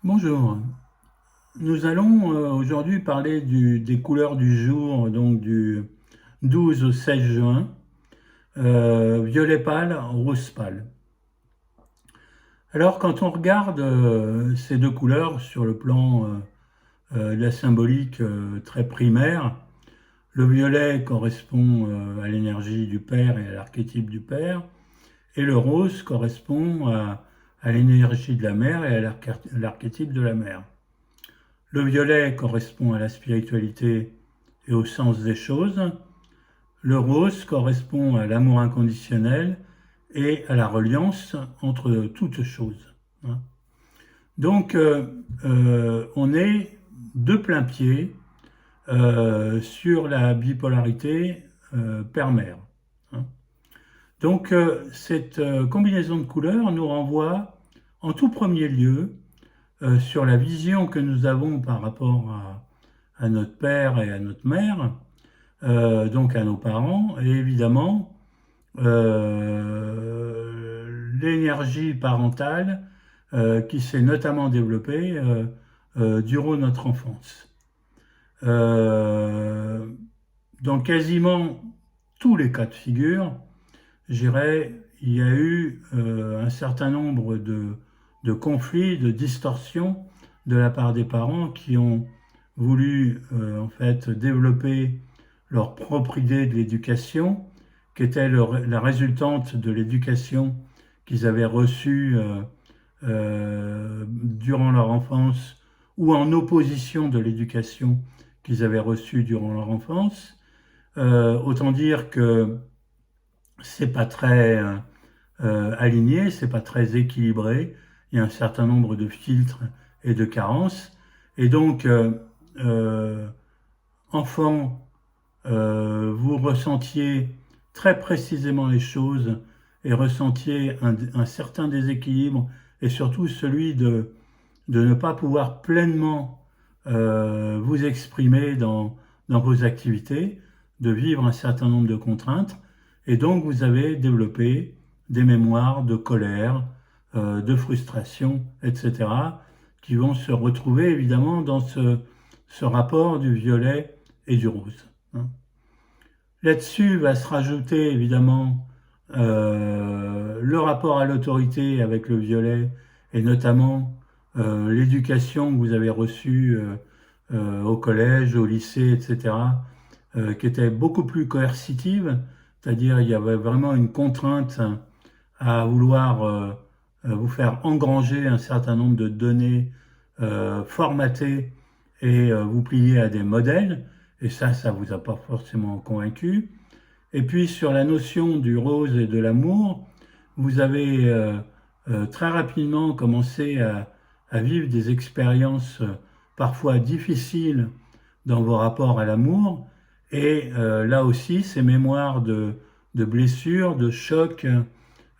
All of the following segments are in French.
Bonjour, nous allons aujourd'hui parler des couleurs du jour, donc du 12 au 16 juin, violet pâle, rose pâle. Alors quand on regarde ces deux couleurs sur le plan de la symbolique très primaire, le violet correspond à l'énergie du père et à l'archétype du père, et le rose correspond à l'énergie de la mère et à l'archétype de la mère. Le violet correspond à la spiritualité et au sens des choses. Le rose correspond à l'amour inconditionnel et à la reliance entre toutes choses. Donc, on est de plein pied sur la bipolarité père-mère. Donc, cette combinaison de couleurs nous renvoie en tout premier lieu sur la vision que nous avons par rapport à notre père et à notre mère, donc à nos parents, et évidemment l'énergie parentale qui s'est notamment développée durant notre enfance. Euh, dans quasiment tous les cas de figure, je dirais, il y a eu un certain nombre de conflits, de distorsions de la part des parents qui ont voulu en fait développer leur propre idée de l'éducation, qui était la résultante de l'éducation qu'ils avaient reçue durant leur enfance ou en opposition de l'éducation qu'ils avaient reçue durant leur enfance. Autant dire que c'est pas très aligné, c'est pas très équilibré. Il y a un certain nombre de filtres et de carences. Et donc, euh, enfant, vous ressentiez très précisément les choses et ressentiez un certain déséquilibre et surtout celui de ne pas pouvoir pleinement vous exprimer dans vos activités, de vivre un certain nombre de contraintes. Et donc, vous avez développé des mémoires de colère, de frustration, etc., qui vont se retrouver évidemment dans ce rapport du violet et du rose. Là-dessus va se rajouter évidemment le rapport à l'autorité avec le violet et notamment l'éducation que vous avez reçue au collège, au lycée, etc., qui était beaucoup plus coercitive, c'est-à-dire il y avait vraiment une contrainte à vouloir vous faire engranger un certain nombre de données formatées et vous plier à des modèles, et ça vous a pas forcément convaincu. Et puis sur la notion du rose et de l'amour, vous avez très rapidement commencé à vivre des expériences parfois difficiles dans vos rapports à l'amour. Et là aussi, ces mémoires de blessures, de chocs,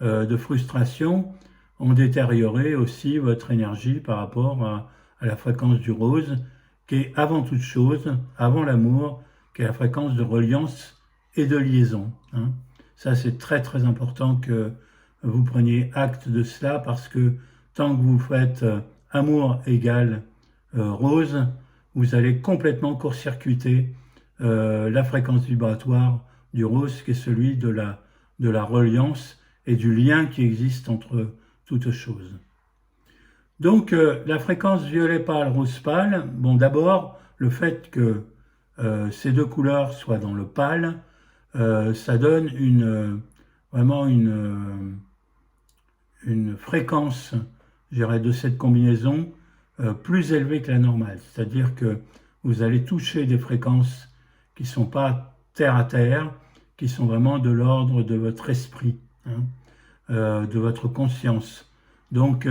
de frustration ont détérioré aussi votre énergie par rapport à la fréquence du rose, qui est avant toute chose, avant l'amour, qui est la fréquence de reliance et de liaison. Ça, c'est très très important que vous preniez acte de cela parce que tant que vous faites amour égal rose, vous allez complètement court-circuiter la fréquence vibratoire du rose qui est celui de la reliance et du lien qui existe entre toutes choses. Donc la fréquence violet pâle, rose pâle, bon d'abord le fait que ces deux couleurs soient dans le pâle, ça donne vraiment une fréquence, je dirais, de cette combinaison plus élevée que la normale. C'est-à-dire que vous allez toucher des fréquences qui ne sont pas terre à terre, qui sont vraiment de l'ordre de votre esprit, de votre conscience. Donc,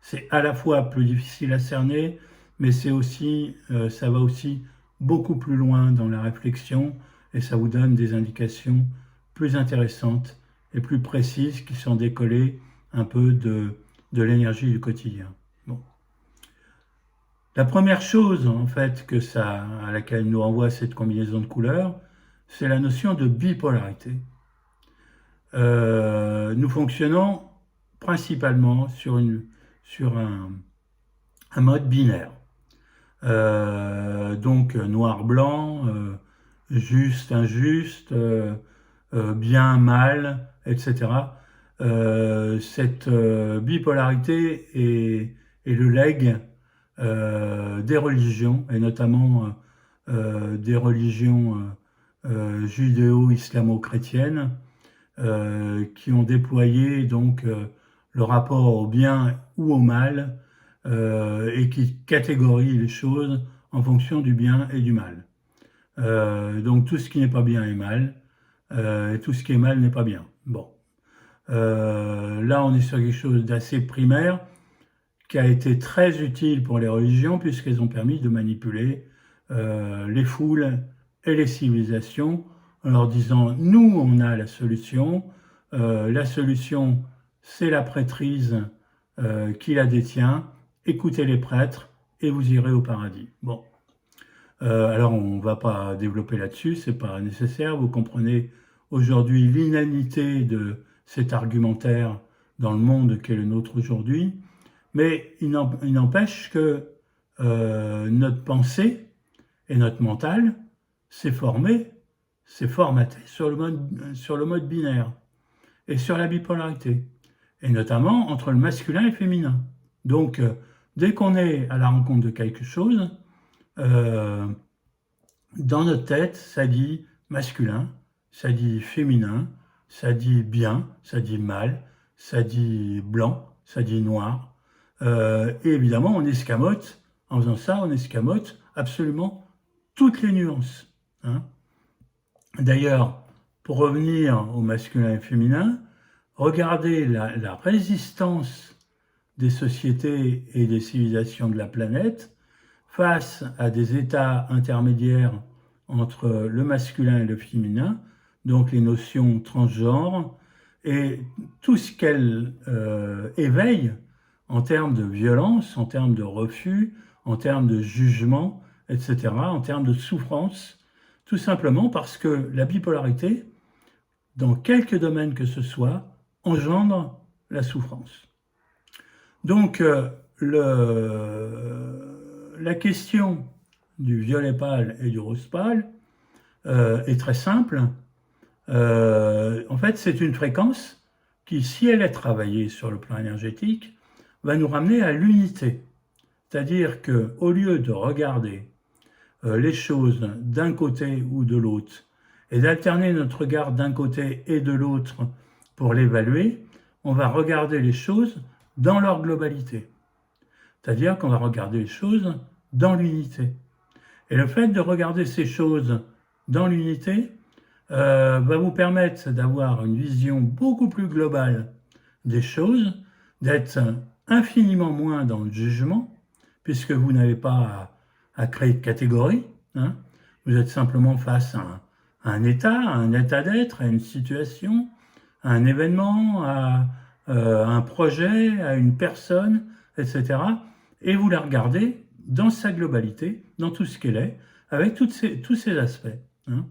c'est à la fois plus difficile à cerner, mais c'est aussi, ça va aussi beaucoup plus loin dans la réflexion et ça vous donne des indications plus intéressantes et plus précises qui sont décollées un peu de l'énergie du quotidien. Bon. La première chose en fait à laquelle nous renvoie cette combinaison de couleurs, c'est la notion de bipolarité. Nous fonctionnons principalement sur un mode binaire. Donc noir-blanc, juste, injuste, bien, mal, etc. Cette bipolarité est le legs des religions, et notamment des religions judéo-islamo-chrétiennes, qui ont déployé donc le rapport au bien ou au mal, et qui catégorient les choses en fonction du bien et du mal. Donc tout ce qui n'est pas bien est mal, et tout ce qui est mal n'est pas bien. Bon. Là, on est sur quelque chose d'assez primaire, qui a été très utile pour les religions, puisqu'elles ont permis de manipuler les foules et les civilisations, en leur disant, nous, on a la solution, c'est la prêtrise qui la détient, écoutez les prêtres et vous irez au paradis. Bon. Alors, on ne va pas développer là-dessus, c'est pas nécessaire. Vous comprenez aujourd'hui l'inanité de cet argumentaire dans le monde qu'est le nôtre aujourd'hui. Mais il n'empêche que notre pensée et notre mental s'est formé, s'est formaté sur le mode binaire et sur la bipolarité, et notamment entre le masculin et le féminin. Donc, dès qu'on est à la rencontre de quelque chose, euh, dans notre tête, ça dit masculin, ça dit féminin, ça dit bien, ça dit mal, ça dit blanc, ça dit noir. Et évidemment, on escamote, en faisant ça, on escamote absolument toutes les nuances. Hein. D'ailleurs, pour revenir au masculin et féminin, regardez la résistance des sociétés et des civilisations de la planète face à des états intermédiaires entre le masculin et le féminin, donc les notions transgenres, et tout ce qu'elles éveillent en termes de violence, en termes de refus, en termes de jugement, etc., en termes de souffrance, tout simplement parce que la bipolarité, dans quelque domaine que ce soit, engendre la souffrance. Donc, la question du violet pâle et du rose pâle est très simple. En fait, c'est une fréquence qui, si elle est travaillée sur le plan énergétique, va nous ramener à l'unité. C'est-à-dire qu'au lieu de regarder les choses d'un côté ou de l'autre, et d'alterner notre regard d'un côté et de l'autre pour l'évaluer, on va regarder les choses dans leur globalité. C'est-à-dire qu'on va regarder les choses dans l'unité. Et le fait de regarder ces choses dans l'unité va vous permettre d'avoir une vision beaucoup plus globale des choses, d'être infiniment moins dans le jugement, puisque vous n'avez pas à créer de catégorie. Hein. Vous êtes simplement face à un état d'être, à une situation, à un événement, à un projet, à une personne, etc. Et vous la regardez dans sa globalité, dans tout ce qu'elle est, avec tous ces aspects. Hein.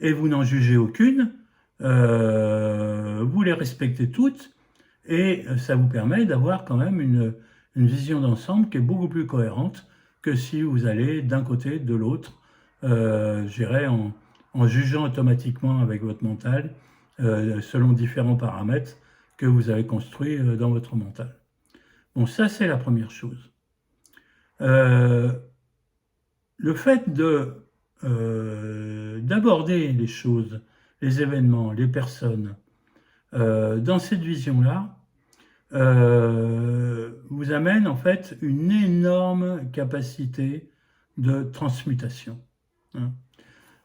Et vous n'en jugez aucune, vous les respectez toutes, et ça vous permet d'avoir quand même une vision d'ensemble qui est beaucoup plus cohérente que si vous allez d'un côté, de l'autre, en jugeant automatiquement avec votre mental, selon différents paramètres que vous avez construits dans votre mental. Bon, ça c'est la première chose. Le fait d'aborder les choses, les événements, les personnes, dans cette vision-là, vous amène en fait une énorme capacité de transmutation. Hein.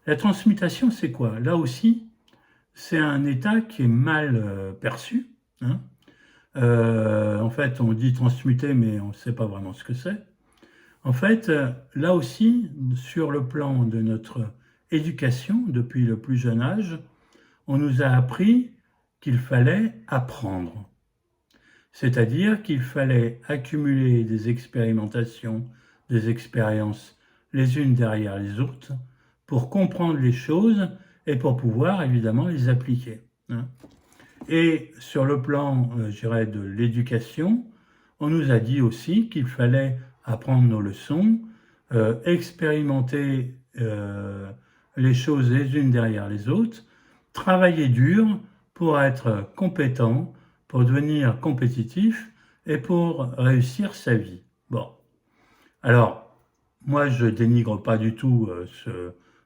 La transmutation, c'est quoi? Là aussi, c'est un état qui est mal perçu. Hein. En fait, on dit transmuter, mais on ne sait pas vraiment ce que c'est. En fait, là aussi, sur le plan de notre éducation, depuis le plus jeune âge, on nous a appris qu'il fallait apprendre. C'est-à-dire qu'il fallait accumuler des expérimentations, des expériences les unes derrière les autres, pour comprendre les choses et pour pouvoir évidemment les appliquer. Hein. Et sur le plan, je dirais, de l'éducation, on nous a dit aussi qu'il fallait apprendre nos leçons, expérimenter les choses les unes derrière les autres, travailler dur pour être compétent, pour devenir compétitif et pour réussir sa vie. Bon, alors, moi je dénigre pas du tout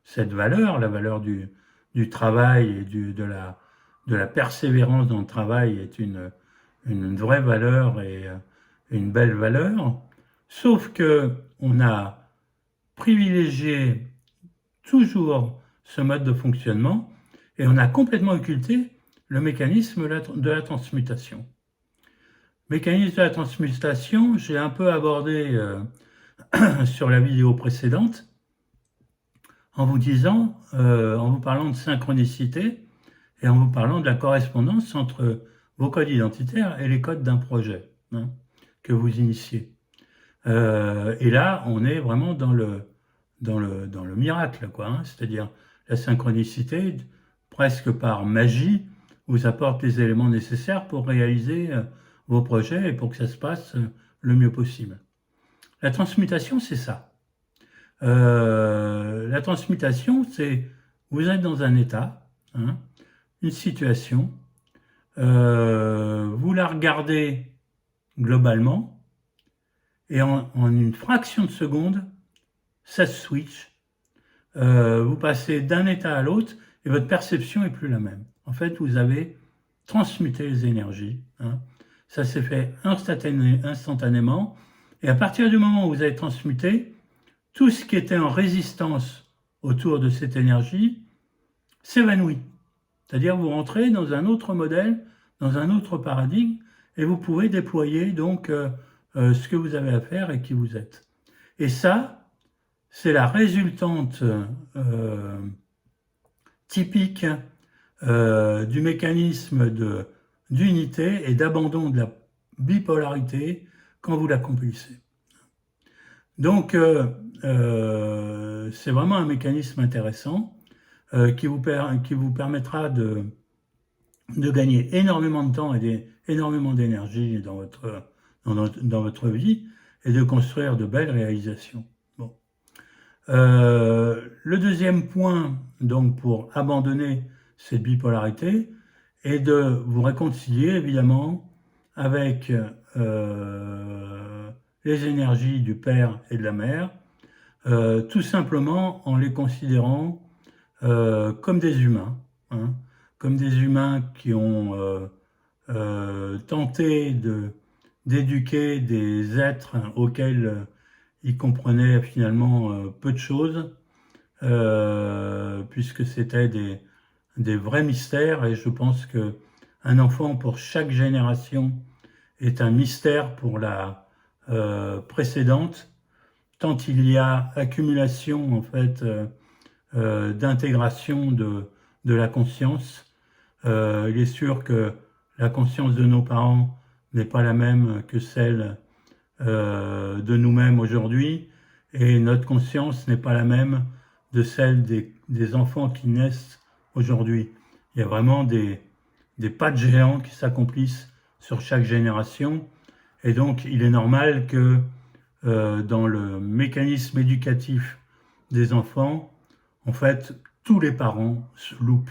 cette valeur, la valeur du travail et de la persévérance dans le travail est une vraie valeur et une belle valeur, sauf que on a privilégié toujours ce mode de fonctionnement et on a complètement occulté le mécanisme de la transmutation. Mécanisme de la transmutation, j'ai un peu abordé sur la vidéo précédente en vous disant, en vous parlant de synchronicité et en vous parlant de la correspondance entre vos codes identitaires et les codes d'un projet hein, que vous initiez. Et là, on est vraiment dans le miracle, quoi. Hein, c'est-à-dire la synchronicité, presque par magie, vous apporte les éléments nécessaires pour réaliser vos projets et pour que ça se passe le mieux possible. La transmutation, c'est ça. La transmutation, c'est vous êtes dans un état, hein, une situation, vous la regardez globalement, et en une fraction de seconde, ça se switch. Vous passez d'un état à l'autre et votre perception est plus la même. En fait, vous avez transmuté les énergies. Hein. Ça s'est fait instantanément. Et à partir du moment où vous avez transmuté, tout ce qui était en résistance autour de cette énergie s'évanouit. C'est-à-dire vous rentrez dans un autre modèle, dans un autre paradigme, et vous pouvez déployer donc ce que vous avez à faire et qui vous êtes. Et ça, c'est la résultante typique du mécanisme d'unité et d'abandon de la bipolarité quand vous l'accomplissez. Donc, c'est vraiment un mécanisme intéressant qui vous permettra de gagner énormément de temps et énormément d'énergie dans votre vie et de construire de belles réalisations. Bon. Le deuxième point, donc, pour abandonner cette bipolarité, est de vous réconcilier, évidemment, avec les énergies du père et de la mère, tout simplement en les considérant comme des humains, hein, comme des humains qui ont tenté d'éduquer des êtres auxquels ils comprenaient finalement peu de choses, puisque c'était des vrais mystères, et je pense qu'un enfant pour chaque génération est un mystère pour la précédente, tant il y a accumulation en fait d'intégration de la conscience. Il est sûr que la conscience de nos parents n'est pas la même que celle de nous-mêmes aujourd'hui, et notre conscience n'est pas la même de celle des enfants qui naissent aujourd'hui. Il y a vraiment des pas de géants qui s'accomplissent sur chaque génération, et donc il est normal que dans le mécanisme éducatif des enfants, en fait, tous les parents se loupent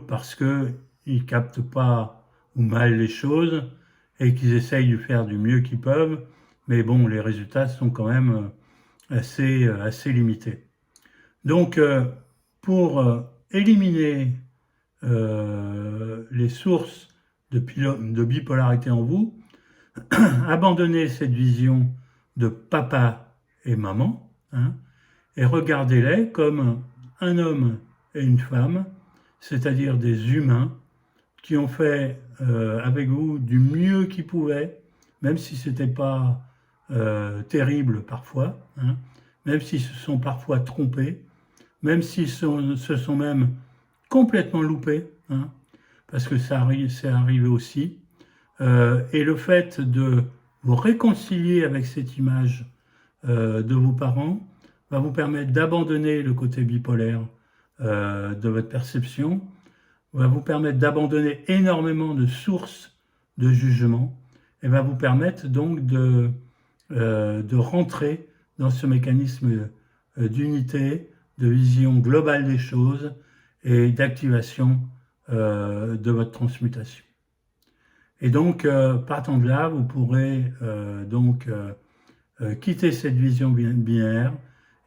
parce qu'ils ne captent pas ou mal les choses et qu'ils essayent de faire du mieux qu'ils peuvent, mais bon, les résultats sont quand même assez limités. Donc, pour éliminer les sources de bipolarité en vous, abandonnez cette vision de papa et maman, hein, et regardez-les comme un homme et une femme, c'est-à-dire des humains qui ont fait avec vous du mieux qu'ils pouvaient, même si ce n'était pas terrible parfois, hein, même s'ils se sont parfois trompés, même s'ils se sont même complètement loupés, hein, parce que c'est arrivé aussi. Et le fait de vous réconcilier avec cette image de vos parents va vous permettre d'abandonner le côté bipolaire de votre perception, va vous permettre d'abandonner énormément de sources de jugement et va vous permettre donc de rentrer dans ce mécanisme d'unité, de vision globale des choses et d'activation de votre transmutation. Et donc, partant de là, vous pourrez quitter cette vision binaire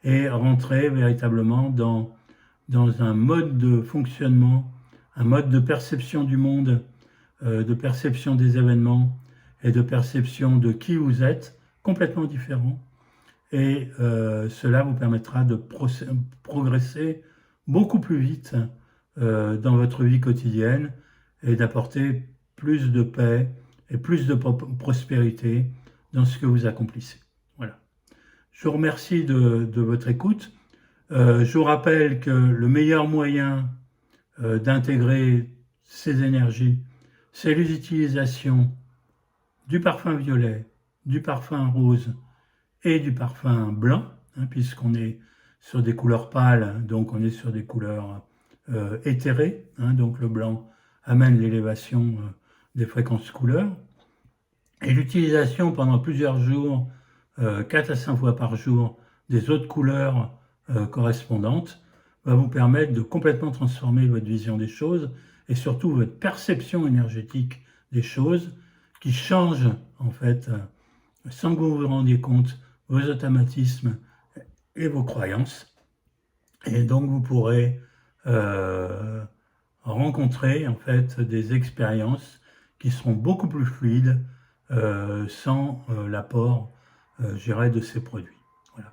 et rentrer véritablement dans un mode de fonctionnement, un mode de perception du monde, de perception des événements et de perception de qui vous êtes, complètement différent. Et cela vous permettra de progresser beaucoup plus vite dans votre vie quotidienne et d'apporter plus de paix et plus de prospérité dans ce que vous accomplissez. Voilà. Je vous remercie de votre écoute. Je vous rappelle que le meilleur moyen d'intégrer ces énergies, c'est l'utilisation du parfum violet, du parfum rose et du parfum blanc, hein, puisqu'on est sur des couleurs pâles, donc on est sur des couleurs éthérées, hein, donc le blanc amène l'élévation des fréquences couleurs. Et l'utilisation pendant plusieurs jours, 4 à 5 fois par jour, des autres couleurs correspondantes va vous permettre de complètement transformer votre vision des choses et surtout votre perception énergétique des choses qui change en fait, sans que vous vous rendiez compte, vos automatismes et vos croyances. Et donc vous pourrez rencontrer en fait des expériences qui seront beaucoup plus fluides sans l'apport, je dirais, de ces produits. Voilà.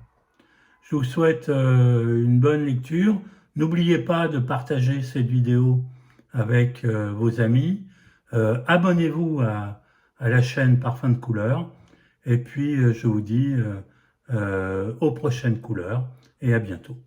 Je vous souhaite une bonne lecture. N'oubliez pas de partager cette vidéo avec vos amis. Abonnez-vous à la chaîne Parfum de Couleur. Et puis, je vous dis aux prochaines couleurs et à bientôt.